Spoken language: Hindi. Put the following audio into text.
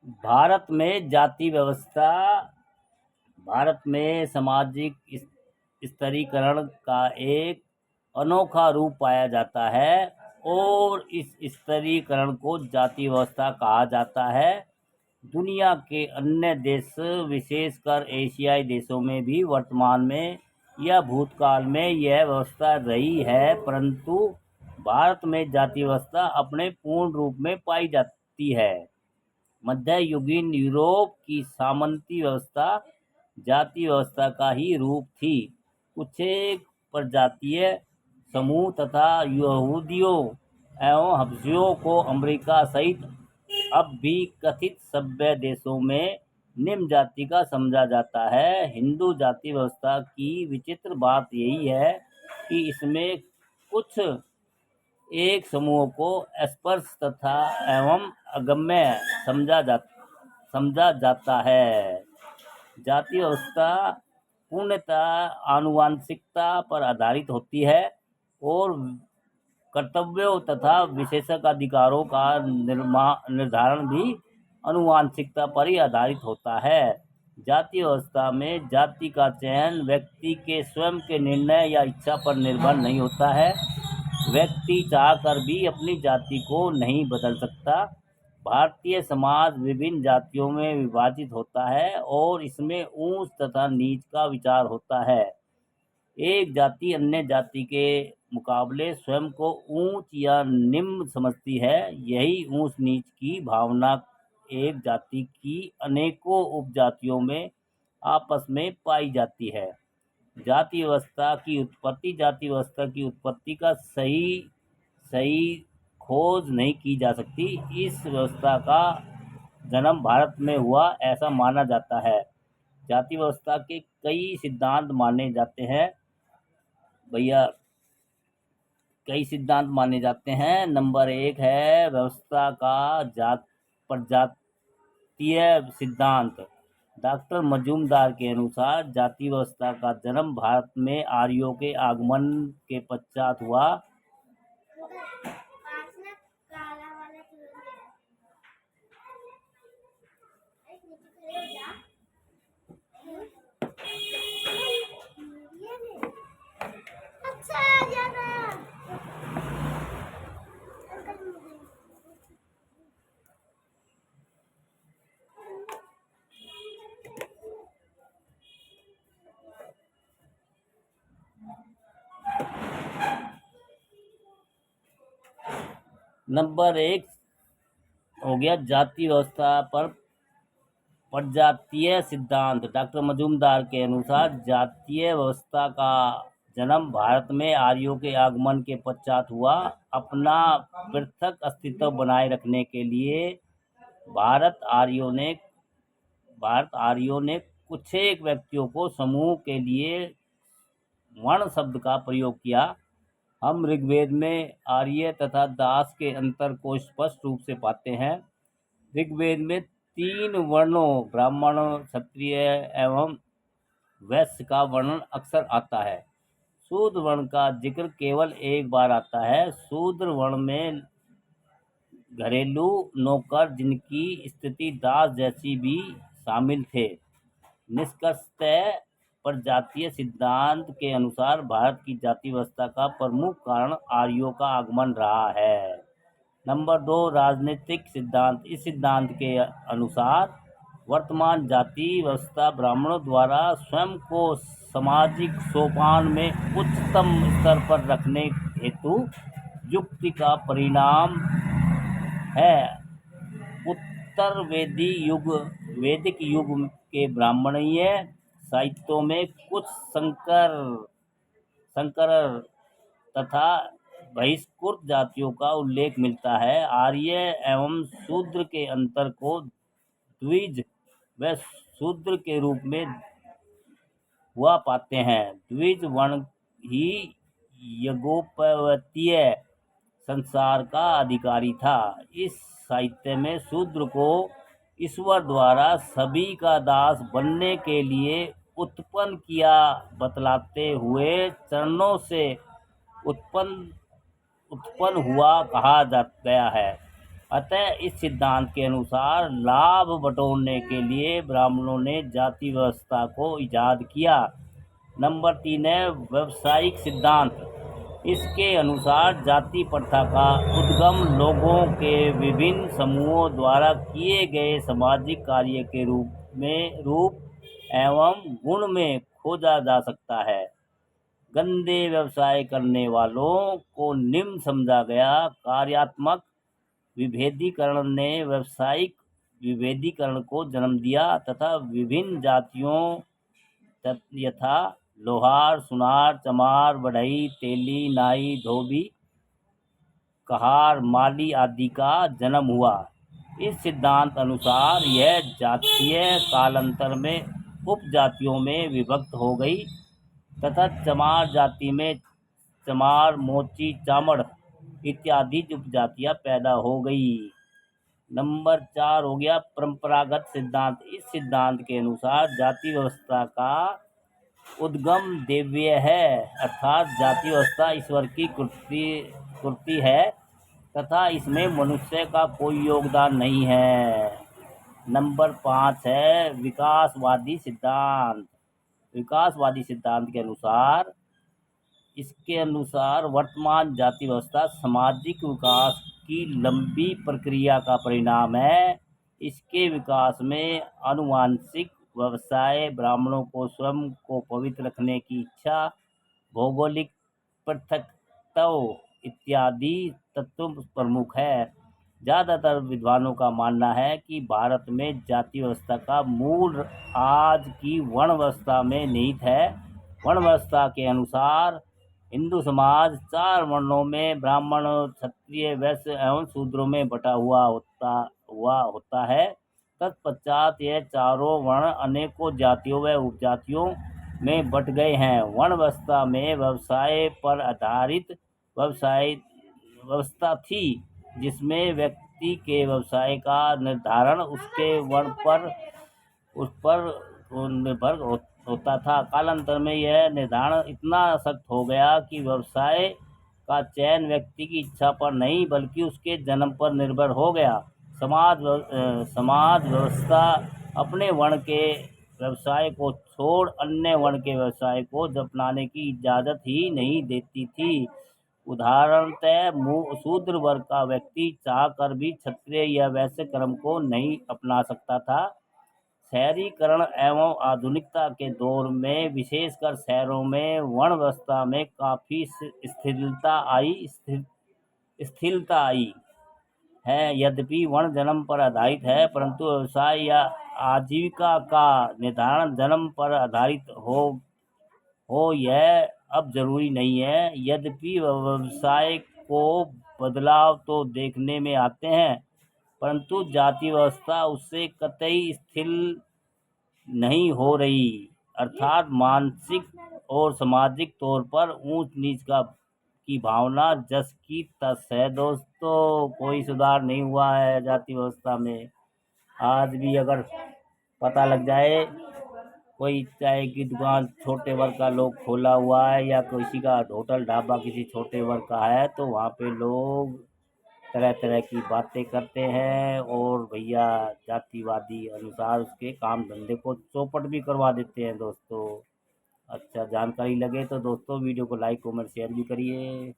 भारत में जाति व्यवस्था भारत में सामाजिक स्तरीकरण का एक अनोखा रूप पाया जाता है और इस स्तरीकरण को जाति व्यवस्था कहा जाता है। दुनिया के अन्य देश, विशेषकर एशियाई देशों में भी वर्तमान में या भूतकाल में यह व्यवस्था रही है, परंतु भारत में जाति व्यवस्था अपने पूर्ण रूप में पाई जाती है। मध्ययुगीन यूरोप की सामंती व्यवस्था जाति व्यवस्था का ही रूप थी। कुछ एक प्रजातीय समूह तथा यहूदियों एवं हबशियों को अमेरिका सहित अब भी कथित सभ्य देशों में निम्न जाति का समझा जाता है। हिंदू जाति व्यवस्था की विचित्र बात यही है कि इसमें कुछ एक समूह को स्पर्श तथा एवं अगम्य समझा जाता है। जाति व्यवस्था पूर्णतः आनुवंशिकता पर आधारित होती है और कर्तव्यों तथा विशेषाधिकारों का निर्धारण भी आनुवंशिकता पर ही आधारित होता है। जाति व्यवस्था में जाति का चयन व्यक्ति के स्वयं के निर्णय या इच्छा पर निर्भर नहीं होता है। व्यक्ति चाहकर भी अपनी जाति को नहीं बदल सकता। भारतीय समाज विभिन्न जातियों में विभाजित होता है और इसमें ऊंच तथा नीच का विचार होता है। एक जाति अन्य जाति के मुकाबले स्वयं को ऊंच या निम्न समझती है। यही ऊंच नीच की भावना एक जाति की अनेकों उपजातियों में आपस में पाई जाती है। जाति व्यवस्था की उत्पत्ति का सही खोज नहीं की जा सकती। इस व्यवस्था का जन्म भारत में हुआ ऐसा माना जाता है। जाति व्यवस्था के कई सिद्धांत माने जाते हैं भैया। कई सिद्धांत माने जाते हैं। नंबर 1 है व्यवस्था का प्रजातीय सिद्धांत। डॉक्टर मजूमदार के अनुसार जाति व्यवस्था का जन्म भारत में आर्यों के आगमन के पश्चात हुआ। नंबर 1 हो गया जाति व्यवस्था पर प्रजातीय सिद्धांत। डॉक्टर मजूमदार के अनुसार जातीय व्यवस्था का जन्म भारत में आर्यों के आगमन के पश्चात हुआ। अपना पृथक अस्तित्व बनाए रखने के लिए भारत आर्यों ने कुछ एक व्यक्तियों को समूह के लिए वर्ण शब्द का प्रयोग किया। हम ऋग्वेद में आर्य तथा दास के अंतर को स्पष्ट रूप से पाते हैं। ऋग्वेद में 3 वर्णों ब्राह्मण, क्षत्रिय एवं वैश्य का वर्णन अक्सर आता है। शूद्र वर्ण का जिक्र केवल एक बार आता है। शूद्र वर्ण में घरेलू नौकर जिनकी स्थिति दास जैसी भी शामिल थे। निष्कर्षतः प्रजातीय सिद्धांत के अनुसार भारत की जाति व्यवस्था का प्रमुख कारण आर्यों का आगमन रहा है। नंबर 2 राजनीतिक सिद्धांत। इस सिद्धांत के अनुसार वर्तमान जाति व्यवस्था ब्राह्मणों द्वारा स्वयं को सामाजिक सोपान में उच्चतम स्तर पर रखने हेतु युक्ति का परिणाम है। उत्तर वैदिक युग के ब्राह्मणीय साहित्यों में कुछ संकर तथा बहिष्कृत जातियों का उल्लेख मिलता है। आर्य एवं शूद्र के अंतर को द्विज व शूद्र के रूप में हुआ पाते हैं। द्विज वर्ण ही यज्ञोपवीतीय संसार का अधिकारी था। इस साहित्य में शूद्र को ईश्वर द्वारा सभी का दास बनने के लिए उत्पन्न किया बतलाते हुए चरणों से उत्पन्न हुआ कहा गया है। अतः इस सिद्धांत के अनुसार लाभ बटोरने के लिए ब्राह्मणों ने जाति व्यवस्था को इजाद किया। नंबर 3 है व्यावसायिक सिद्धांत। इसके अनुसार जाति प्रथा का उद्गम लोगों के विभिन्न समूहों द्वारा किए गए सामाजिक कार्य के रूप एवं गुण में खोजा जा सकता है। गंदे व्यवसाय करने वालों को निम्न समझा गया। कार्यात्मक विभेदीकरण ने व्यावसायिक विभेदीकरण को जन्म दिया तथा विभिन्न जातियों यथा लोहार, सुनार, चमार, बढ़ई, तेली, नाई, धोबी, कहार, माली आदि का जन्म हुआ। इस सिद्धांत अनुसार यह जातीय कालांतर में उपजातियों में विभक्त हो गई तथा चमार जाति में चमार, मोची, चामड़ इत्यादि उपजातियां पैदा हो गई। नंबर 4 हो गया परंपरागत सिद्धांत। इस सिद्धांत के अनुसार जाति व्यवस्था का उद्गम दैवीय है, अर्थात जाति व्यवस्था ईश्वर की कृति है तथा इसमें मनुष्य का कोई योगदान नहीं है। नंबर 5 है विकासवादी सिद्धांत। विकासवादी सिद्धांत के अनुसार इसके अनुसार वर्तमान जाति व्यवस्था सामाजिक विकास की लंबी प्रक्रिया का परिणाम है। इसके विकास में आनुवांशिक व्यवसाय, ब्राह्मणों को स्वयं को पवित्र रखने की इच्छा, भौगोलिक पृथकत्व इत्यादि तत्व प्रमुख है। ज़्यादातर विद्वानों का मानना है कि भारत में जाति व्यवस्था का मूल आज की वर्ण व्यवस्था में निहित है। वर्ण व्यवस्था के अनुसार हिंदू समाज 4 वर्णों में ब्राह्मण, क्षत्रिय, वैश्य एवं शूद्रों में बटा हुआ होता है। तत्पश्चात यह चारों वर्ण अनेकों जातियों व उपजातियों में बट गए हैं। वर्ण व्यवस्था में व्यवसाय पर आधारित व्यवस्था थी, जिसमें व्यक्ति के व्यवसाय का निर्धारण उसके वर्ण पर निर्भर होता था। कालांतर में यह निर्धारण इतना सख्त हो गया कि व्यवसाय का चयन व्यक्ति की इच्छा पर नहीं बल्कि उसके जन्म पर निर्भर हो गया। समाज व्यवस्था अपने वर्ण के व्यवसाय को छोड़ अन्य वर्ण के व्यवसाय को अपनाने की इजाज़त ही नहीं देती थी। उदाहरणतः शूद्र वर्ग का व्यक्ति चाहकर भी क्षत्रिय या वैश्य कर्म को नहीं अपना सकता था। शहरीकरण एवं आधुनिकता के दौर में विशेषकर शहरों में वर्ण व्यवस्था में काफ़ी स्थिरता आई है। यद्यपि वर्ण जन्म पर आधारित है, परंतु व्यवसाय या आजीविका का निर्धारण जन्म पर आधारित हो यह अब जरूरी नहीं है। यद्यपि व्यवसाय को बदलाव तो देखने में आते हैं, परंतु जाति व्यवस्था उससे कतई स्थिर नहीं हो रही, अर्थात मानसिक और सामाजिक तौर पर ऊंच नीच की भावना जस की तस है। दोस्तों, कोई सुधार नहीं हुआ है जाति व्यवस्था में। आज भी अगर पता लग जाए कोई चाय की दुकान छोटे वर्ग का लोग खोला हुआ है या किसी का होटल ढाबा किसी छोटे वर्ग का है, तो वहाँ पे लोग तरह तरह की बातें करते हैं और भैया जातिवादी अनुसार उसके काम धंधे को चौपट भी करवा देते हैं। दोस्तों, अच्छा जानकारी लगे तो दोस्तों वीडियो को लाइक कमेंट शेयर भी करिए।